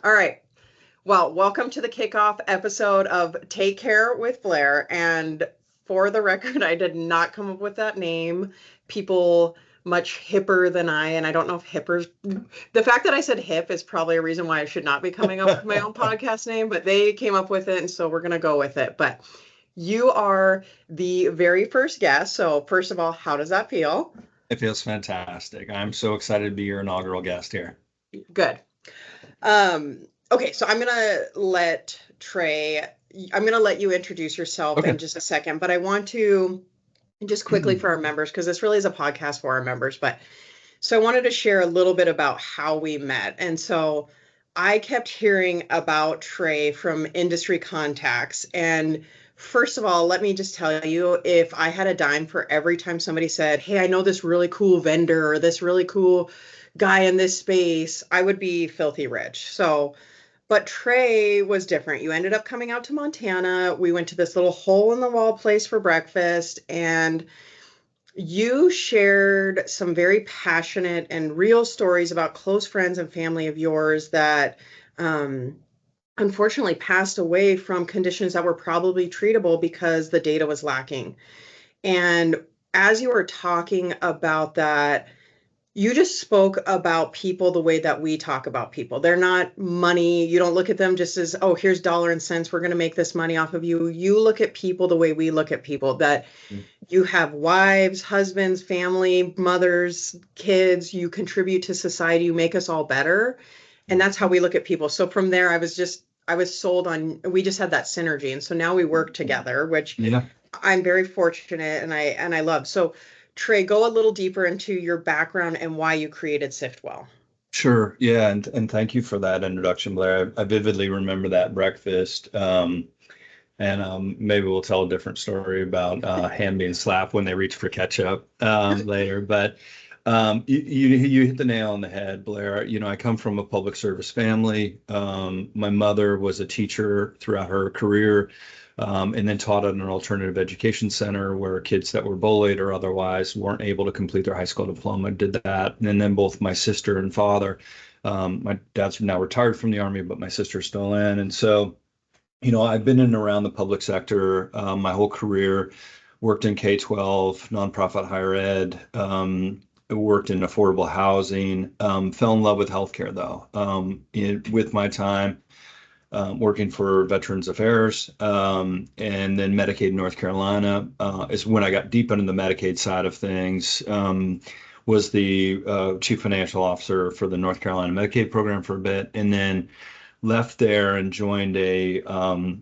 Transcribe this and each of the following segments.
All right. Well, welcome to the kickoff episode of Take Care with Blair. And for the record, I did not come up with that name. People much hipper than I, and I don't know if hippers, the fact that I said hip is probably a reason why I should not be coming up with my own podcast name, but they came up with it, and so we're going to go with it. But you are the very first guest. So first of all, how does that feel? It feels fantastic. I'm so excited to be your inaugural guest here. Good. Okay, so I'm gonna let you introduce yourself Okay. in just a second, but I want to just quickly for our members, because this really is a podcast for our members, but so I wanted to share a little bit about how we met. And so I kept hearing about Trey from industry contacts. And first of all, let me just tell you, if I had a dime for every time somebody said, "Hey, I know this really cool vendor or this really cool guy in this space," I would be filthy rich. So, but Trey was different. You ended up coming out to Montana. We went to this little hole in the wall place for breakfast, and you shared some very passionate and real stories about close friends and family of yours that unfortunately passed away from conditions that were probably treatable because the data was lacking. And as you were talking about that, you just spoke about people the way that we talk about people. They're not money. You don't look at them just as, oh, here's dollar and cents. We're going to make this money off of you. You look at people the way we look at people, that you have wives, husbands, family, mothers, kids. You contribute to society. You make us all better. And that's how we look at people. So from there, I was sold on, we just had that synergy. And so now we work together, which Yeah. I'm very fortunate and I love. So Trey, go a little deeper into your background and why you created Siftwell. Sure. Yeah. And thank you for that introduction, Blair. I vividly remember that breakfast. And maybe we'll tell a different story about hand being slapped when they reach for ketchup later. But you hit the nail on the head, Blair. You know, I come from a public service family. My mother was a teacher throughout her career, and then taught at an alternative education center where kids that were bullied or otherwise weren't able to complete their high school diploma did that. And then both my sister and father, my dad's now retired from the Army, but my sister's still in. And so, you know, I've been in and around the public sector my whole career, worked in K-12, nonprofit higher ed, worked in affordable housing, fell in love with healthcare though, with my time working for Veterans Affairs, and then Medicaid North Carolina is when I got deep into the Medicaid side of things. Was the chief financial officer for the North Carolina Medicaid program for a bit, and then left there and joined effectively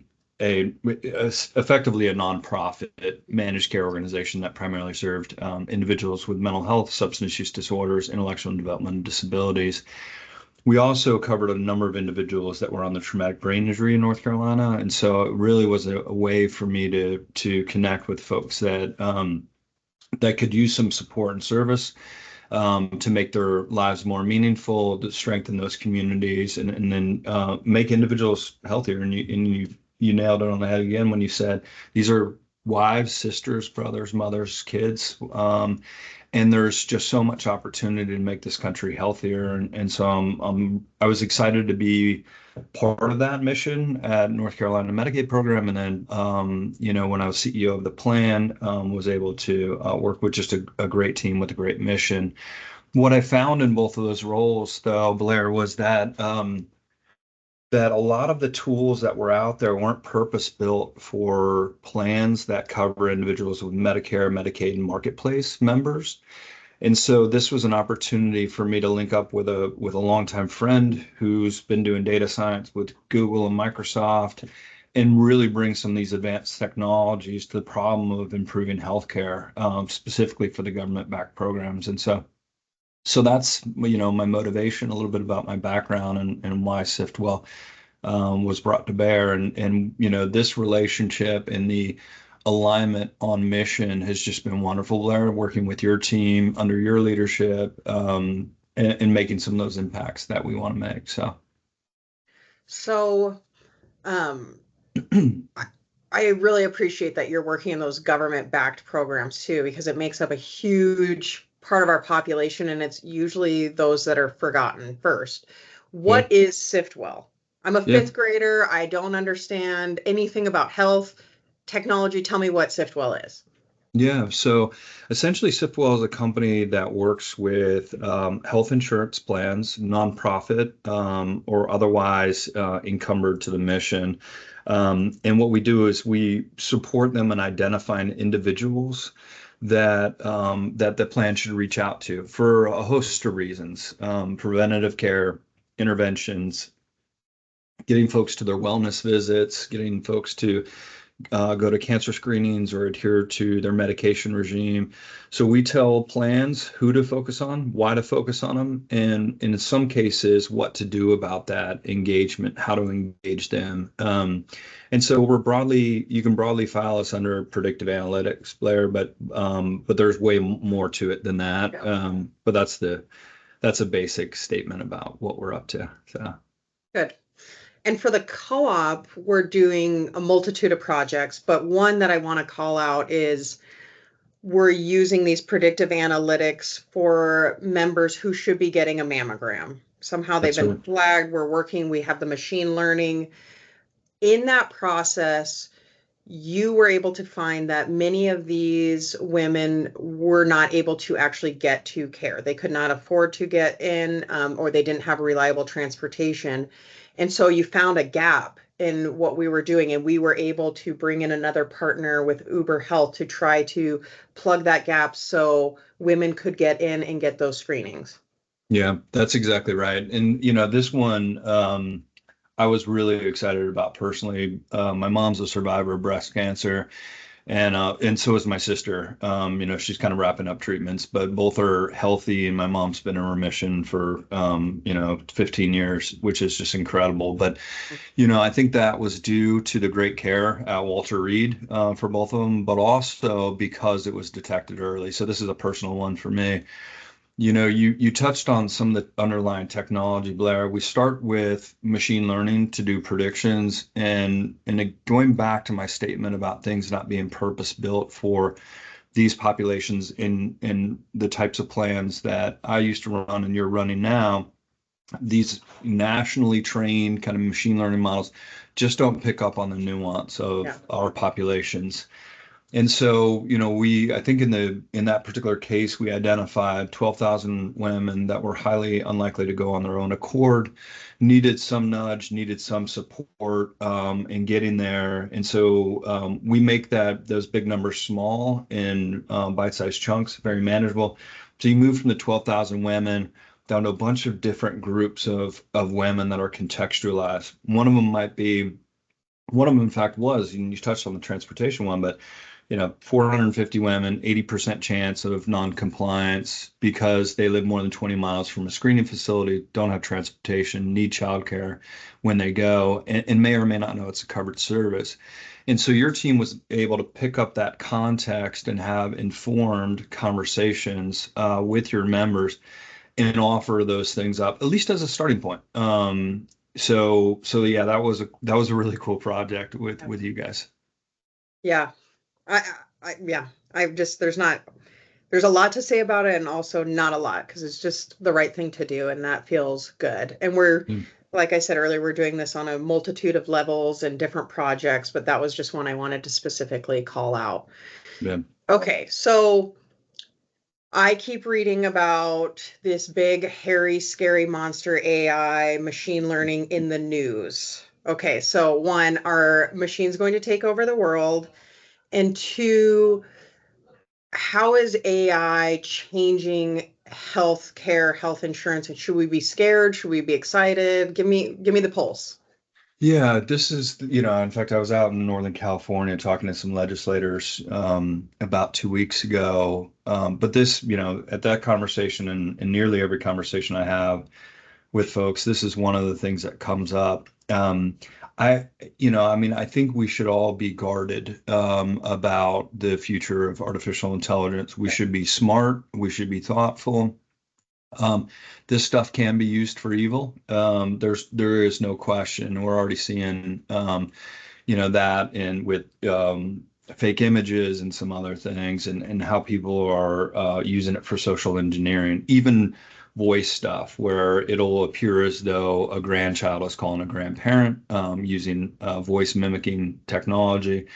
a nonprofit managed care organization that primarily served individuals with mental health, substance use disorders, intellectual and developmental disabilities. We also covered a number of individuals that were on the traumatic brain injury in North Carolina, and so it really was a way for me to connect with folks that could use some support and service to make their lives more meaningful, to strengthen those communities, and then make individuals healthier. And you nailed it on the head again when you said these are wives, sisters, brothers, mothers, kids. And there's just so much opportunity to make this country healthier. And so I was excited to be part of that mission at North Carolina Medicaid program. And then, you know, when I was CEO of the plan, was able to work with just a great team with a great mission. What I found in both of those roles, though, Blair, was that a lot of the tools that were out there weren't purpose built for plans that cover individuals with Medicare, Medicaid, and Marketplace members. And so this was an opportunity for me to link up with a longtime friend who's been doing data science with Google and Microsoft, and really bring some of these advanced technologies to the problem of improving healthcare, specifically for the government-backed programs. And so that's, you know, my motivation, a little bit about my background and why Siftwell was brought to bear. And, you know, this relationship and the alignment on mission has just been wonderful, Blair, working with your team under your leadership, and making some of those impacts that we want to make. So um, I really appreciate that you're working in those government-backed programs too, because it makes up a huge part of our population, and it's usually those that are forgotten first. Yeah. What is Siftwell? I'm a Yeah. fifth grader. I don't understand anything about health, technology. Tell me what Siftwell is. Yeah, so essentially, Siftwell is a company that works with health insurance plans, nonprofit or otherwise encumbered to the mission. And what we do is we support them in identifying individuals that the plan should reach out to for a host of reasons, preventative care, interventions, getting folks to their wellness visits, getting folks to go to cancer screenings or adhere to their medication regime. So we tell plans who to focus on, why to focus on them, and in some cases, what to do about that engagement, how to engage them. And so you can broadly file us under predictive analytics, Blair, but there's way more to it than that. Yeah. But that's a basic statement about what we're up to. So. Good. And for the co-op, we're doing a multitude of projects, but one that I want to call out is we're using these predictive analytics for members who should be getting a mammogram. Somehow they've That's been right. flagged. We're working, we have the machine learning. In that process, you were able to find that many of these women were not able to actually get to care. They could not afford to get in, or they didn't have reliable transportation. And so you found a gap in what we were doing, and we were able to bring in another partner with Uber Health to try to plug that gap so women could get in and get those screenings. Yeah, that's exactly right. And this one I was really excited about personally. My mom's a survivor of breast cancer, and so is my sister. She's kind of wrapping up treatments, but both are healthy, and my mom's been in remission for 15 years, which is just incredible. But I think that was due to the great care at Walter Reed for both of them, but also because it was detected early. So this is a personal one for me. You touched on some of the underlying technology, Blair. We start with machine learning to do predictions, and going back to my statement about things not being purpose built for these populations in the types of plans that I used to run and you're running now, these nationally trained kind of machine learning models just don't pick up on the nuance Yeah. of our populations. And so, I think in that particular case, we identified 12,000 women that were highly unlikely to go on their own accord, needed some nudge, needed some support in getting there. And so we make those big numbers small in bite-sized chunks, very manageable. So you move from the 12,000 women down to a bunch of different groups of women that are contextualized. One of them, in fact, was, and you touched on the transportation one, but 450 women, 80% chance of non-compliance because they live more than 20 miles from a screening facility, don't have transportation, need childcare when they go, and may or may not know it's a covered service. And so your team was able to pick up that context and have informed conversations with your members and offer those things up, at least as a starting point. So yeah, that was a really cool project with you guys. Yeah. I, yeah, there's a lot to say about it and also not a lot because it's just the right thing to do and that feels good. And Mm. like I said earlier, we're doing this on a multitude of levels and different projects, but that was just one I wanted to specifically call out. Yeah. Okay, so I keep reading about this big, hairy, scary monster AI machine learning in the news. Okay, so one, are machines going to take over the world? And two, how is AI changing healthcare, health insurance? And should we be scared? Should we be excited? Give me the pulse. Yeah, this is, in fact, I was out in Northern California talking to some legislators about 2 weeks ago. But this, at that conversation and nearly every conversation I have with folks, this is one of the things that comes up. I think we should all be guarded about the future of artificial intelligence. We Okay. should be smart. We should be thoughtful. Um, this stuff can be used for evil. There is no question. We're already seeing, that and with fake images and some other things, and how people are using it for social engineering. Even voice stuff where it'll appear as though a grandchild is calling a grandparent using voice mimicking technology.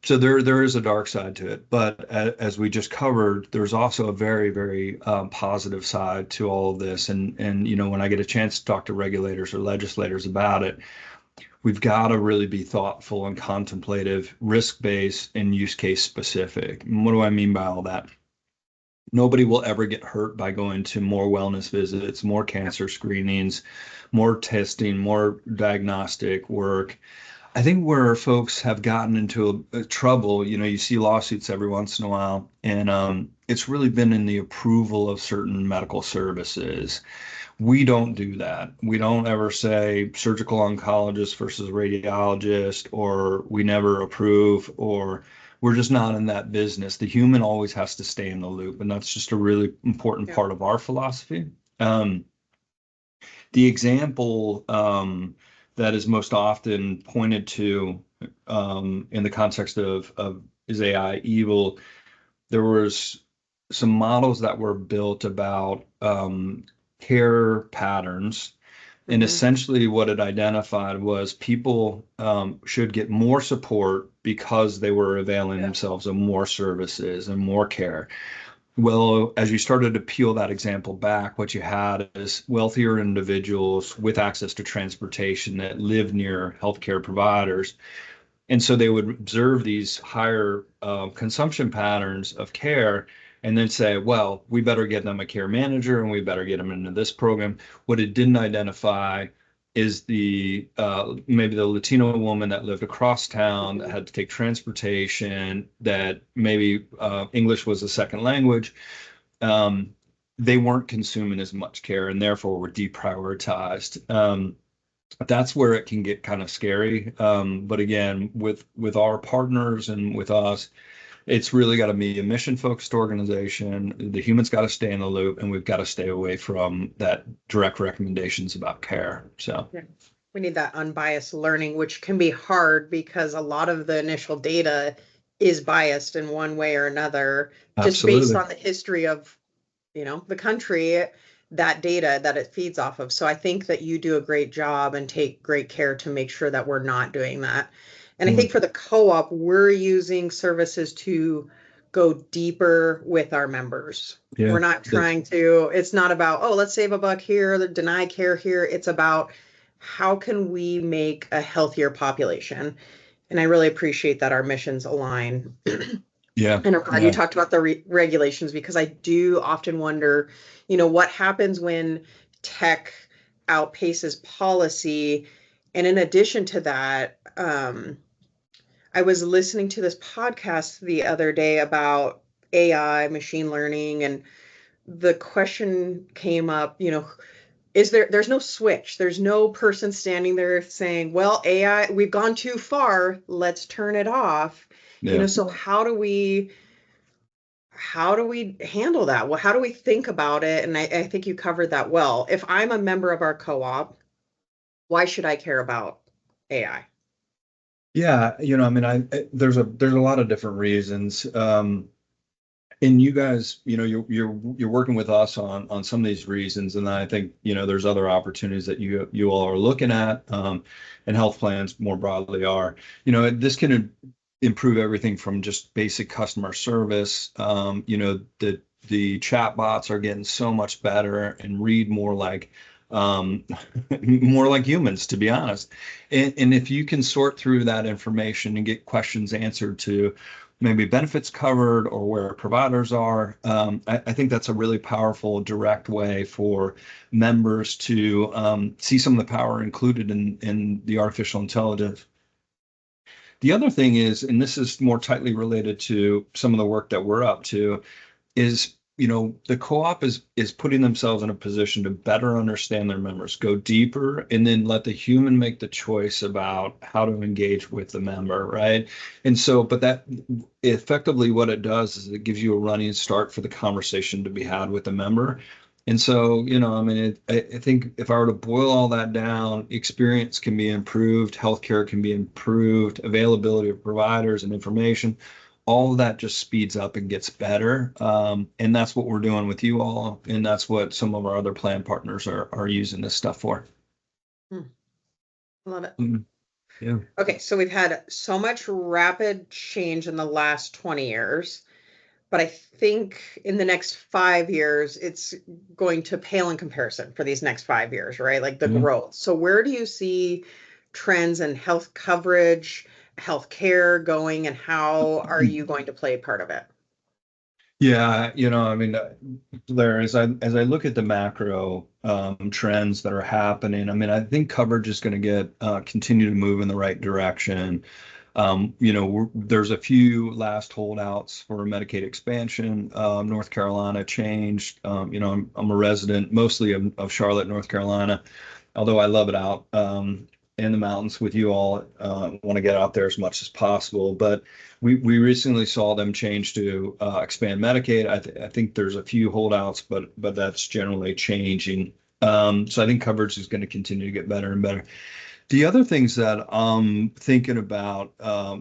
So there is a dark side to it, but as we just covered, there's also a very, very positive side to all of this. And when I get a chance to talk to regulators or legislators about it, we've got to really be thoughtful and contemplative, risk-based, and use case specific. And what do I mean by all that? Nobody will ever get hurt by going to more wellness visits, more cancer screenings, more testing, more diagnostic work. I think where folks have gotten into a trouble, you see lawsuits every once in a while, and it's really been in the approval of certain medical services. We don't do that. We don't ever say surgical oncologist versus radiologist, or we never approve, or we're just not in that business. The human always has to stay in the loop, and that's just a really important part of our philosophy. The example that is most often pointed to in the context of is AI evil? There was some models that were built about care patterns. And essentially what it identified was people should get more support because they were availing themselves of more services and more care. Well, as you started to peel that example back, what you had is wealthier individuals with access to transportation that live near healthcare providers. And so they would observe these higher consumption patterns of care and then say, well, we better get them a care manager and we better get them into this program. What it didn't identify is maybe the Latino woman that lived across town that had to take transportation, that maybe English was a second language. They weren't consuming as much care and therefore were deprioritized. That's where it can get kind of scary. But again, with our partners and with us, it's really got to be a mission-focused organization. The human's got to stay in the loop, and we've got to stay away from that direct recommendations about care. So we need that unbiased learning, which can be hard because a lot of the initial data is biased in one way or another, just based on the history of, the country, that data that it feeds off of. So I think that you do a great job and take great care to make sure that we're not doing that. And I think for the co-op, we're using services to go deeper with our members. Yeah, we're not trying to, it's not about, let's save a buck here, deny care here. It's about how can we make a healthier population? And I really appreciate that our missions align. Yeah. And I'm glad you talked about the regulations, because I do often wonder, what happens when tech outpaces policy. And in addition to that, I was listening to this podcast the other day about AI, machine learning, and the question came up, there's no switch. There's no person standing there saying, well, AI, we've gone too far, let's turn it off. Yeah. So how do we handle that? Well, how do we think about it? And I think you covered that well. If I'm a member of our co-op, why should I care about AI? Yeah, there's a lot of different reasons. And you guys, you're working with us on some of these reasons, and I think there's other opportunities that you all are looking at, and health plans more broadly are. This can improve everything from just basic customer service. The chat bots are getting so much better and read more like humans, to be honest. And if you can sort through that information and get questions answered to maybe benefits covered or where providers are, I think that's a really powerful, direct way for members to see some of the power included in the artificial intelligence. The other thing is, and this is more tightly related to some of the work that we're up to, is the co-op is putting themselves in a position to better understand their members, go deeper, and then let the human make the choice about how to engage with the member, right? And so, but that effectively what it does is it gives you a running start for the conversation to be had with the member. And so, I think if I were to boil all that down, experience can be improved, healthcare can be improved, availability of providers and information, all of that just speeds up and gets better. And that's what we're doing with you all. And that's what some of our other plan partners are using this stuff for. Love it. Yeah. Okay, so we've had so much rapid change in the last 20 years, but I think in the next 5 years, it's going to pale in comparison for these next 5 years, right? Like the growth. So where do you see trends in health coverage, healthcare going, and how are you going to play a part of it? Yeah, I mean, Blair, as I look at the macro trends that are happening, I mean, I think coverage is going to continue to move in the right direction. There's a few last holdouts for Medicaid expansion. North Carolina changed. I'm a resident mostly of Charlotte, North Carolina, although I love it out in the mountains with you all. Want to get out there as much as possible, but we recently saw them change to expand Medicaid. I think there's a few holdouts, but that's generally changing. So I think coverage is going to continue to get better and better. The other things that I'm thinking about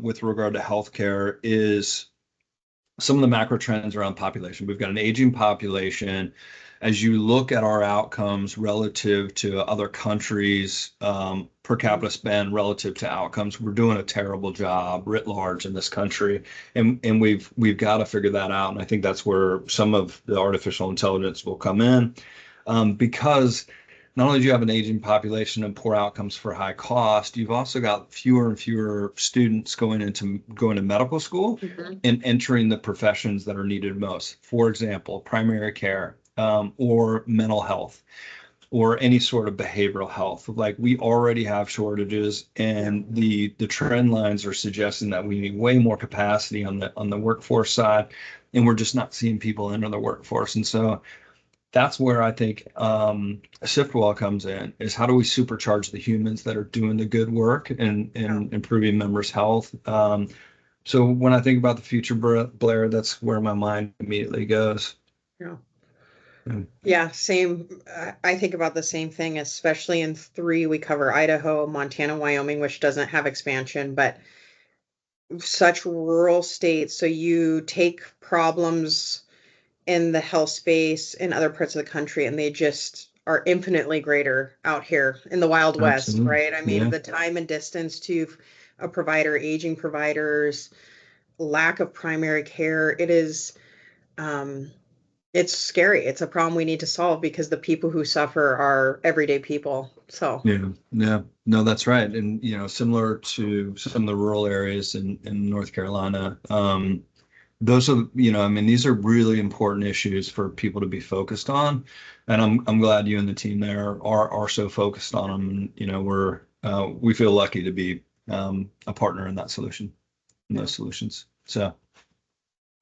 with regard to healthcare is some of the macro trends around population. We've got an aging population. As you look at our outcomes relative to other countries, per capita spend relative to outcomes, we're doing a terrible job writ large in this country, and we've got to figure that out. And I think that's where some of the artificial intelligence will come in, because not only do you have an aging population and poor outcomes for high cost, you've also got fewer and fewer students going to medical school and entering the professions that are needed most. For example, primary care, or mental health, or any sort of behavioral health. Like, we already have shortages, and the trend lines are suggesting that we need way more capacity on the workforce side, and we're just not seeing people enter the workforce. And so that's where I think Siftwell comes in, is how do we supercharge the humans that are doing the good work and improving members' health. So when I think about the future, Blair, that's where my mind immediately goes. Yeah, same. I think about the same thing, especially in 3. We cover Idaho, Montana, Wyoming, which doesn't have expansion, but such rural states. So you take problems in the health space in other parts of the country, and they just are infinitely greater out here in the Wild West, Absolutely. right? I mean, the time and distance to a provider, aging providers, lack of primary care, it's scary. It's a problem we need to solve because the people who suffer are everyday people. So yeah, no, that's right. And similar to some of the rural areas in North Carolina, those are, I mean, these are really important issues for people to be focused on, and I'm glad you and the team there are so focused on them. And we feel lucky to be a partner in that solution, in those solutions. So,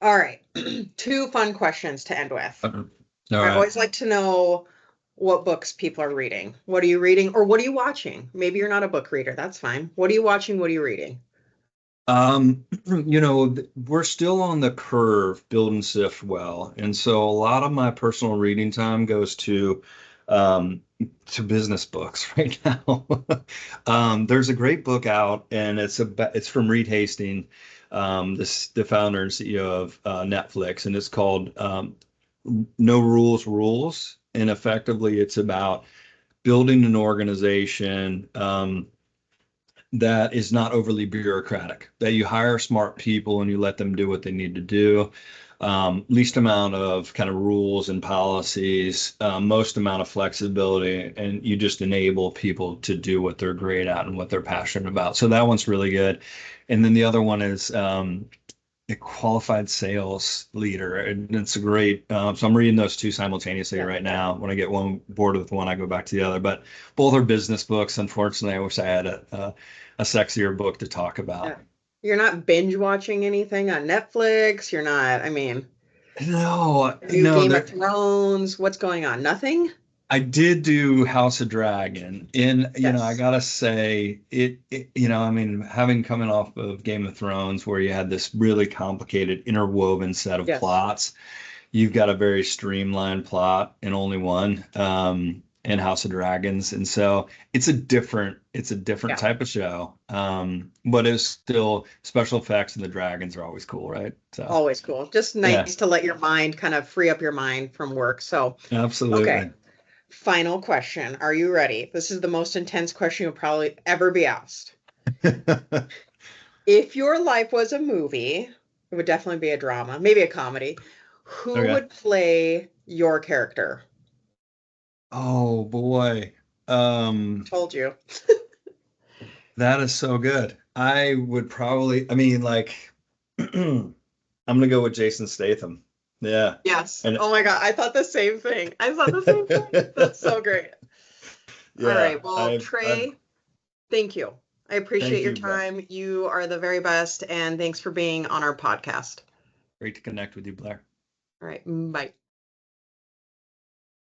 all right, 2 fun questions to end with. all I right. always like to know what books people are reading. What are you reading, or what are you watching? Maybe you're not a book reader. That's fine. What are you watching? What are you reading? We're still on the curve building Siftwell, and so a lot of my personal reading time goes to business books right now. There's a great book out, and it's from Reed Hastings, the founder and CEO of Netflix, and it's called No Rules Rules, and effectively it's about building an organization that is not overly bureaucratic, that you hire smart people and you let them do what they need to do. Least amount of kind of rules and policies, most amount of flexibility, and you just enable people to do what they're great at and what they're passionate about. So that one's really good. And then the other one is a qualified sales leader, and it's a great. So I'm reading those 2 simultaneously right now. When I get one bored with one, I go back to the other. But both are business books. Unfortunately, I wish I had a sexier book to talk about. Yeah. You're not binge watching anything on Netflix. You're not. I mean, No, new Game of Thrones. What's going on? Nothing. I did do House of Dragon, and I Yes. gotta say I mean, having coming off of Game of Thrones, where you had this really complicated interwoven set of Yes. plots, you've got a very streamlined plot and only one. in House of Dragons. And so it's a different Yeah. type of show. But it's still special effects and the dragons are always cool, right? So Always cool. Just yeah, nice to let your mind kind of free up your mind from work. So, okay. absolutely. Final question. Are you ready? This is the most intense question you'll probably ever be asked. If your life was a movie, it would definitely be a drama, maybe a comedy. Who Okay. would play your character? Oh boy. Told you. That is so good. I would probably, I mean, like, I'm gonna go with Jason Statham. Yeah. Yes. And Oh my God. I thought the same thing. I thought the same thing. That's so great. All yeah, right. Well, I've Trey, thank you. I appreciate thank your you, Blair. time. You are the very best. And thanks for being on our podcast. Great to connect with you, Blair. All right. Bye.